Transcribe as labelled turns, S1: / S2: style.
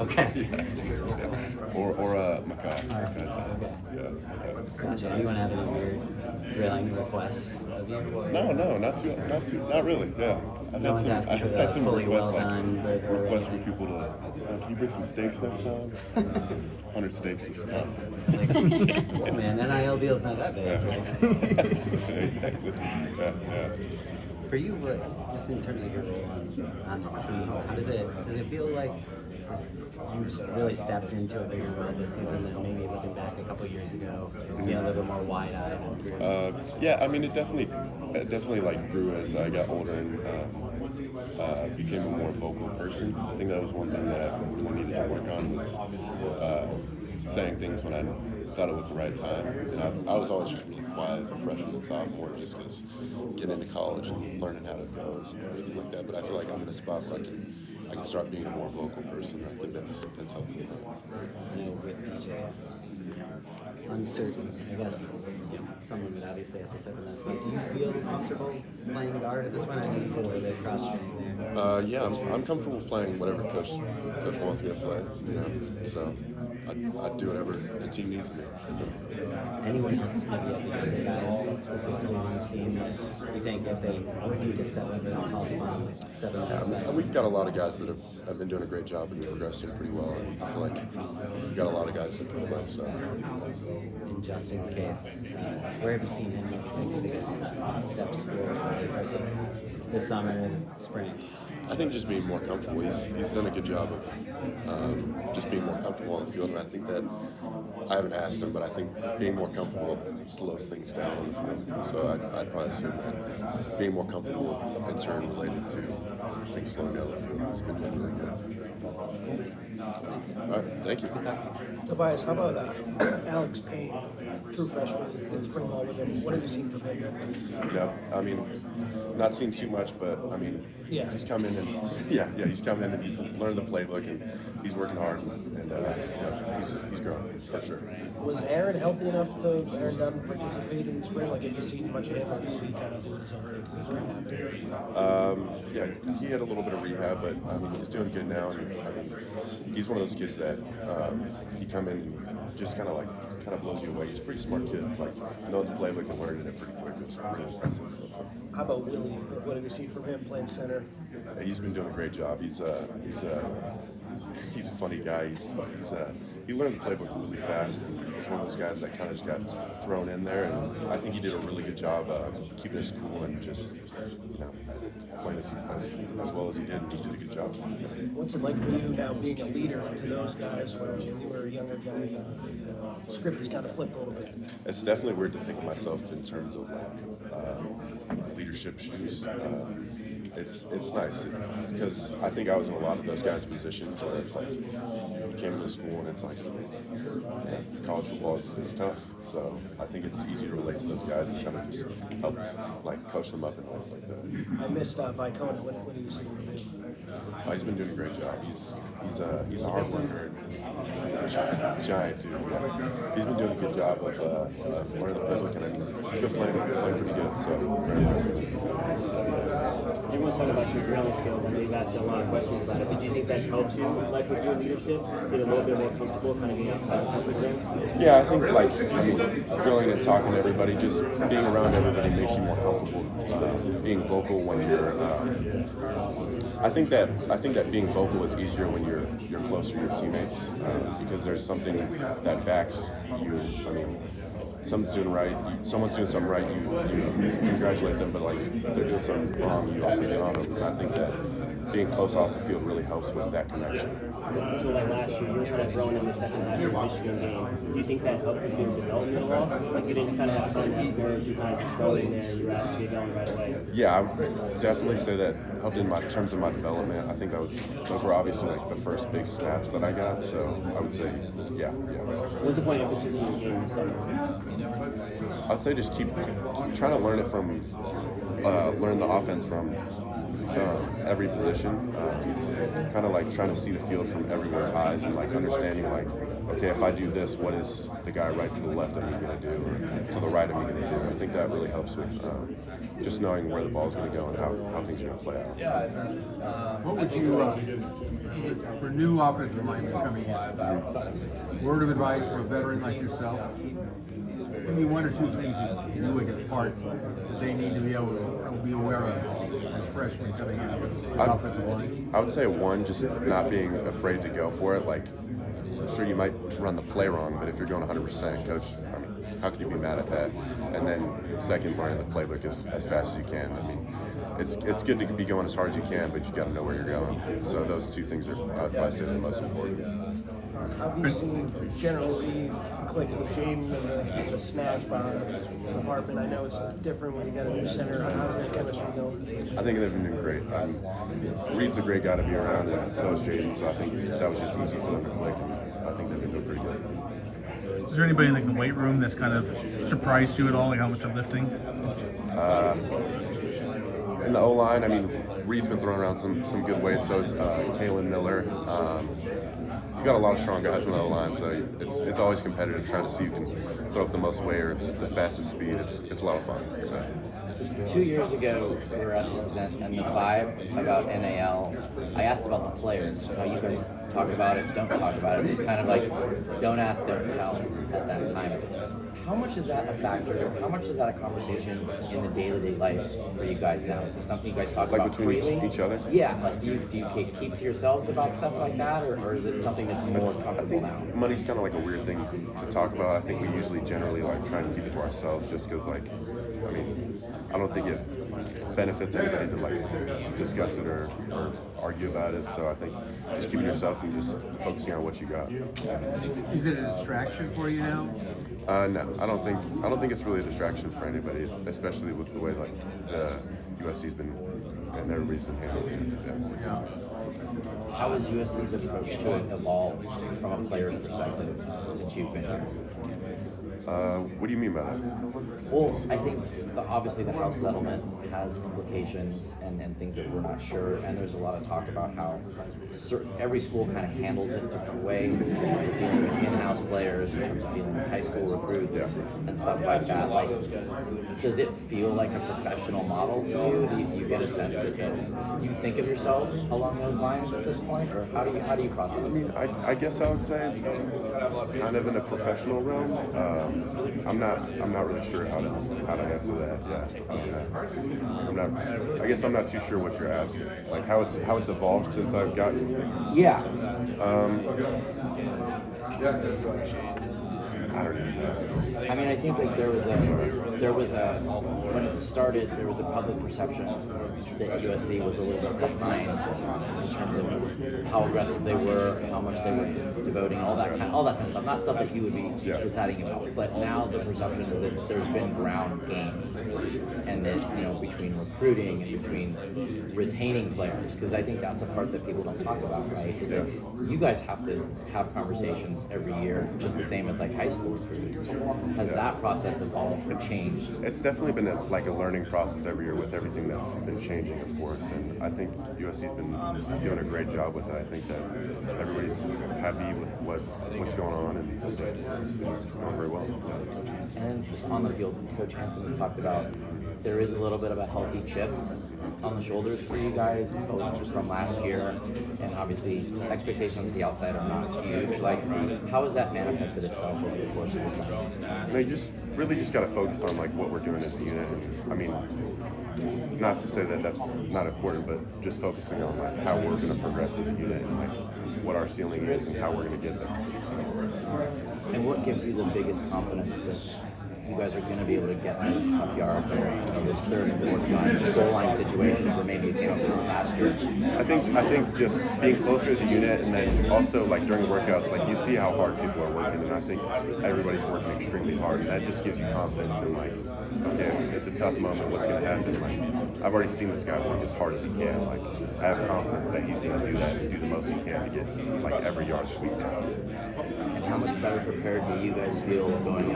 S1: Okay.
S2: Yeah. Or Makai. Yeah.
S1: Gotcha. Anyone have any weird grilling requests of you?
S2: No, not really. Yeah.
S1: No one's asking for the fully well done burger.
S2: Requests for people to, can you bring some steaks next time? 100 steaks is tough.
S1: Like, man, NIL deal's not that big.
S2: Yeah. Exactly. Yeah.
S1: For you, just in terms of your role on the team, how does it feel like you really stepped into a bigger role this season than maybe looking back a couple years ago, being a little bit more wide-eyed?
S2: Yeah, I mean, it definitely like grew as I got older and became a more vocal person. I think that was one thing that I really needed to work on was saying things when I thought it was the right time. And I was always just really quiet as a freshman and sophomore, just because getting into college and learning how to go and everything like that. But I feel like I'm in a spot where I can start being a more vocal person. I think that's helping me.
S1: With DJ, uncertain, I guess, someone would obviously have to step in that spot. Do you feel comfortable playing guard at this point? I know you put a little bit of cross-training there.
S2: Yeah, I'm comfortable playing whatever coach wants me to play. So I do whatever the team needs me.
S1: Anyone else, maybe other guys specifically you've seen that you think if they would need to step up, they'll call them step up?
S2: We've got a lot of guys that have been doing a great job and progressing pretty well. And I feel like we've got a lot of guys that can play. So.
S1: In Justin's case, where have you seen him take the biggest steps forward this summer and spring?
S2: I think just being more comfortable. He's done a good job of just being more comfortable on the field, and I think that I haven't asked him, but I think being more comfortable slows things down on the field. So I'd probably assume that being more comfortable in turn related to things slowing down on the field has been really good. All right, thank you.
S3: Tobias, how about Alex Payne, true freshman, in spring ball with him? What have you seen from him?
S2: Yeah, I mean, not seen too much, but I mean, he's come in and he's come in and he's learned the playbook and he's working hard and he's growing for sure.
S3: Was Aaron healthy enough to participate in the spring? Like, have you seen much of him, or is he kind of doing his own thing because he's rehab?
S2: Yeah, he had a little bit of rehab, but I mean, he's doing good now. And I mean, he's one of those kids that he come in and just kind of blows you away. He's a pretty smart kid. Like, knows the playbook and learning it pretty quick. It's really impressive.
S3: How about Willie? What have you seen from him playing center?
S2: He's been doing a great job. He's a funny guy. He learned the playbook really fast. He's one of those guys that kind of just got thrown in there, and I think he did a really good job keeping us cool and just playing as well as he did. And he did a good job.
S3: What's it like for you now being a leader to those guys when you were a younger guy? The script has kind of flipped a little bit.
S2: It's definitely weird to think of myself in terms of leadership shoes. It's nice because I think I was in a lot of those guys' positions where it's like you came into school and it's like college football is tough. So I think it's easy to relate to those guys and kind of just help coach them up and things like that.
S3: I missed Vicona. What do you see from him?
S2: He's been doing a great job. He's a hard worker and giant dude. Yeah. He's been doing a good job of learning the playbook and he's been playing pretty good. So very impressive.
S4: Everyone's talking about your grilling skills. I know you've asked you a lot of questions about it, but do you think that's helped you, like with your leadership, get a little bit more comfortable, kind of being outside the comfort zone?
S2: Yeah, I think grilling and talking to everybody, just being around everybody makes you more comfortable. Being vocal when you're, I think that being vocal is easier when you're closer to your teammates because there's something that backs you. I mean, someone's doing something right, you congratulate them, but like if they're doing something wrong, you also get on them. And I think that being close off the field really helps with that connection.
S4: So like last year, you were kind of throwing in the second half of the Michigan game. Do you think that helped with your development at all? Like you didn't kind of have time to have nerves, you kind of just throw in there and you were asked to get going right away. Yeah,
S2: I would definitely say that helped in terms of my development. I think those were obviously like the first big snaps that I got. So I would say, yeah.
S4: What's the point of emphasis in your game this summer?
S2: I'd say just keep trying to learn it from learn the offense from every position, kind of like trying to see the field from everyone's eyes and like understanding like, okay, if I do this, what is the guy right to the left of me going to do, or to the right of me going to do? I think that really helps with just knowing where the ball's going to go and how things are going to play out.
S5: What would you, for new offensive linemen coming in, word of advice for a veteran like yourself? Maybe one or two things that you would impart that they need to be able to be aware of as freshmen coming in offensive line?
S2: I would say one, just not being afraid to go for it. Like, I'm sure you might run the play wrong, but if you're going 100%, coach, I mean, how can you be mad at that? And then second, learning the playbook as fast as you can. I mean, it's good to be going as hard as you can, but you got to know where you're going. So those two things are, I'd probably say, the most important.
S3: How have you seen generally click with James and the snap department? I know it's different when you got a new center. How's that chemistry going?
S2: I think they've been doing great. Reed's a great guy to be around, and so is Jaden. So I think that was just easy for them to click. I think they've been doing pretty good.
S6: Is there anybody in like the weight room that's kind of surprised you at all, like how much they're lifting?
S2: In the O-line, I mean, Reed's been throwing around some good weights. So is Kalen Miller. You've got a lot of strong guys in the O-line, so it's always competitive trying to see who can throw up the most weight or the fastest speed. It's a lot of fun. So.
S7: So 2 years ago, we were at this event, and the vibe about NIL, I asked about the players, how you guys talk about it, don't talk about it. It was kind of like, don't ask, don't tell at that time. How much is that a factor? How much is that a conversation in the day-to-day life for you guys now? Is it something you guys talk
S2: like
S7: about
S2: between
S7: freely?
S2: each other?
S7: Yeah, like do you keep to yourselves about stuff like that, or is it something that's more
S2: I
S7: comfortable
S2: think
S7: now?
S2: money's kind of like a weird thing to talk about. I think we usually generally like try and keep it to ourselves just because, like, I mean, I don't think it benefits anybody to like discuss it or argue about it. So I think just keeping yourself and just focusing on what you got.
S5: Is it a distraction for you now?
S2: No, I don't think it's really a distraction for anybody, especially with the way like the USC's been and everybody's been handling it.
S5: Yeah.
S7: How has USC's approach to it evolved from a player's perspective since you've been here?
S2: What do you mean by that?
S7: Well, I think obviously the House settlement has implications and things that we're not sure, and there's a lot of talk about how every school kind of handles it different ways in terms of dealing with in-house players, in terms of dealing with high school recruits and stuff like that. Like, does it feel like a professional model to you? Do you get a sense that do you think of yourself along those lines at this point, or how do you process it?
S2: I guess I would say kind of in a professional realm. I'm not really sure how to answer that. Yeah, I guess I'm not too sure what you're asking. Like how it's evolved since I've gotten.
S7: Yeah.
S2: I don't even know.
S7: I mean, I think like there was a when it started, there was a public perception that USC was a little bit behind in terms of how aggressive they were, how much they were devoting, all that kind of stuff. Not stuff that you would be deciding about, but now the perception is that there's been ground gained, and that between recruiting and between retaining players, because I think that's a part that people don't talk about, right? Is that you guys have to have conversations every year, just the same as like high school recruits. Has that process evolved or changed?
S2: It's definitely been like a learning process every year with everything that's been changing, of course. And I think USC's been doing a great job with it. I think that everybody's happy with what's going on, and it's been going very well.
S7: And just on the field, Coach Hansen has talked about there is a little bit of a healthy chip on the shoulders for you guys, both from last year, and obviously expectations on the outside are not huge. Like, how has that manifested itself over the course of the summer?
S2: You just got to focus on like what we're doing as a unit. And, I mean, not to say that that's not important, but just focusing on like how we're going to progress as a unit and like what our ceiling is and how we're going to get there.
S7: And what gives you the biggest confidence that you guys are going to be able to get those tough yards and those third and fourth line, those goal line situations where maybe it came up from last year?
S2: I think just being closer as a unit, and then also like during workouts, like you see how hard people are working, and I think everybody's working extremely hard, and that just gives you confidence in like, okay, it's a tough moment. What's going to happen? Like, I've already seen this guy work as hard as he can. Like, I have confidence that he's going to do that and do the most he can to get like every yard that we can.
S7: And how much better prepared do you guys feel going up